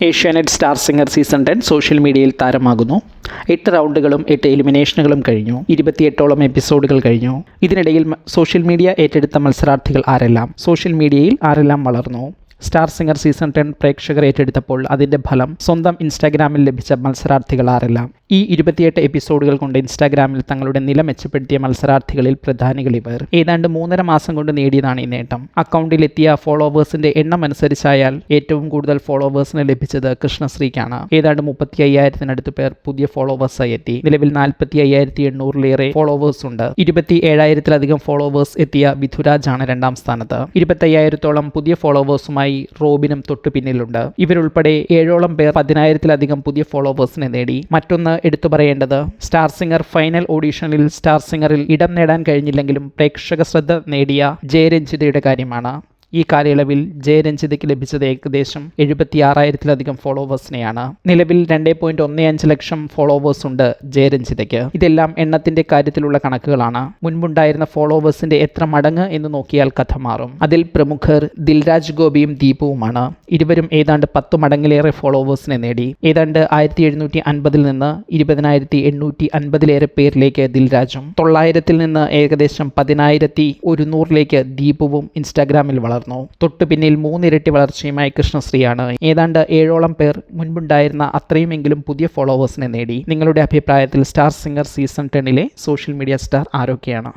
Asianet star singer season 10 social മീഡിയയിൽ താരമാകുന്നു. 8 റൗണ്ടുകളും 8 എലിമിനേഷനുകളും കഴിഞ്ഞു. 28ഓളം എപ്പിസോഡുകൾ കഴിഞ്ഞു. ഇതിനിടയിൽ സോഷ്യൽ മീഡിയ ഏറ്റെടുത്ത മത്സരാർത്ഥികൾ ആരെല്ലാം? സോഷ്യൽ മീഡിയയിൽ ആരെല്ലാം വളർന്നു? സ്റ്റാർ സിംഗർ സീസൺ 10 പ്രേക്ഷകർ ഏറ്റെടുത്തപ്പോൾ അതിൻ്റെ ഫലം സ്വന്തം ഇൻസ്റ്റാഗ്രാമിൽ ലഭിച്ച മത്സരാർത്ഥികൾ ആരെല്ലാം? ഈ 28 എപ്പിസോഡുകൾ കൊണ്ട് ഇൻസ്റ്റാഗ്രാമിൽ തങ്ങളുടെ നില മെച്ചപ്പെടുത്തിയ മത്സരാർത്ഥികളിൽ പ്രധാനികൾ ഇവർ. ഏതാണ്ട് 3.5 മാസം കൊണ്ട് നേടിയതാണ് ഈ നേട്ടം. അക്കൗണ്ടിലെത്തിയ ഫോളോവേഴ്സിന്റെ എണ്ണം അനുസരിച്ചായാൽ ഏറ്റവും കൂടുതൽ ഫോളോവേഴ്സിന് ലഭിച്ചത് കൃഷ്ണശ്രീക്കാണ്. ഏതാണ്ട് 35,000-നടുത്ത് പേർ പുതിയ ഫോളോവേഴ്സായി എത്തി. നിലവിൽ 45,800-ലേറെ ഫോളോവേഴ്സ് ഉണ്ട്. 27,000-ലധികം ഫോളോവേഴ്സ് എത്തിയ വിധുരാജാണ് 2ാം സ്ഥാനത്ത്. 25,000-ഓളം പുതിയ ഫോളോവേഴ്സുമായി റോബിനും തൊട്ടു പിന്നിലുണ്ട്. ഇവരുൾപ്പെടെ 7ഓളം പേർ 10,000-ലധികം പുതിയ ഫോളോവേഴ്സിനെ നേടി. മറ്റൊന്ന് എടുത്തു പറയേണ്ടത് സ്റ്റാർ സിംഗർ ഫൈനൽ ഓഡീഷനിൽ സ്റ്റാർ സിംഗറിൽ ഇടം നേടാൻ കഴിഞ്ഞില്ലെങ്കിലും പ്രേക്ഷക ശ്രദ്ധ നേടിയ ജയരഞ്ജിതയുടെ കാര്യമാണ്. ഈ കാലയളവിൽ ജയരഞ്ജിതയ്ക്ക് ലഭിച്ചത് ഏകദേശം 76,000-ലധികം ഫോളോവേഴ്സിനെയാണ്. നിലവിൽ 2.15 ലക്ഷം ഫോളോവേഴ്സ് ഉണ്ട് ജയരഞ്ജിതയ്ക്ക്. ഇതെല്ലാം എണ്ണത്തിന്റെ കാര്യത്തിലുള്ള കണക്കുകളാണ്. മുൻപുണ്ടായിരുന്ന ഫോളോവേഴ്സിന്റെ എത്ര മടങ്ങ് എന്ന് നോക്കിയാൽ കഥ മാറും. അതിൽ പ്രമുഖർ ദിൽരാജ് ഗോപിയും ദീപുവുമാണ്. ഇരുവരും ഏതാണ്ട് 10 മടങ്ങിലേറെ ഫോളോവേഴ്സിനെ നേടി. ഏതാണ്ട് 1750-ൽ നിന്ന് 20,850-ലേറെ പേരിലേക്ക് ദിൽരാജും 900-ൽ നിന്ന് ഏകദേശം 10,100-ലേക്ക് ദീപുവും ഇൻസ്റ്റാഗ്രാമിൽ വളർന്നു. തൊട്ടു പിന്നിൽ 3 ഇരട്ടി വളർച്ചയുമായി കൃഷ്ണശ്രീയാണ്. ഏതാണ്ട് 7ഓളം പേർ മുൻപുണ്ടായിരുന്ന അത്രയുമെങ്കിലും പുതിയ ഫോളോവേഴ്സിനെ നേടി. നിങ്ങളുടെ അഭിപ്രായത്തിൽ സ്റ്റാർ സിംഗർ സീസൺ 10-ലെ സോഷ്യൽ മീഡിയ സ്റ്റാർ ആരൊക്കെയാണ്?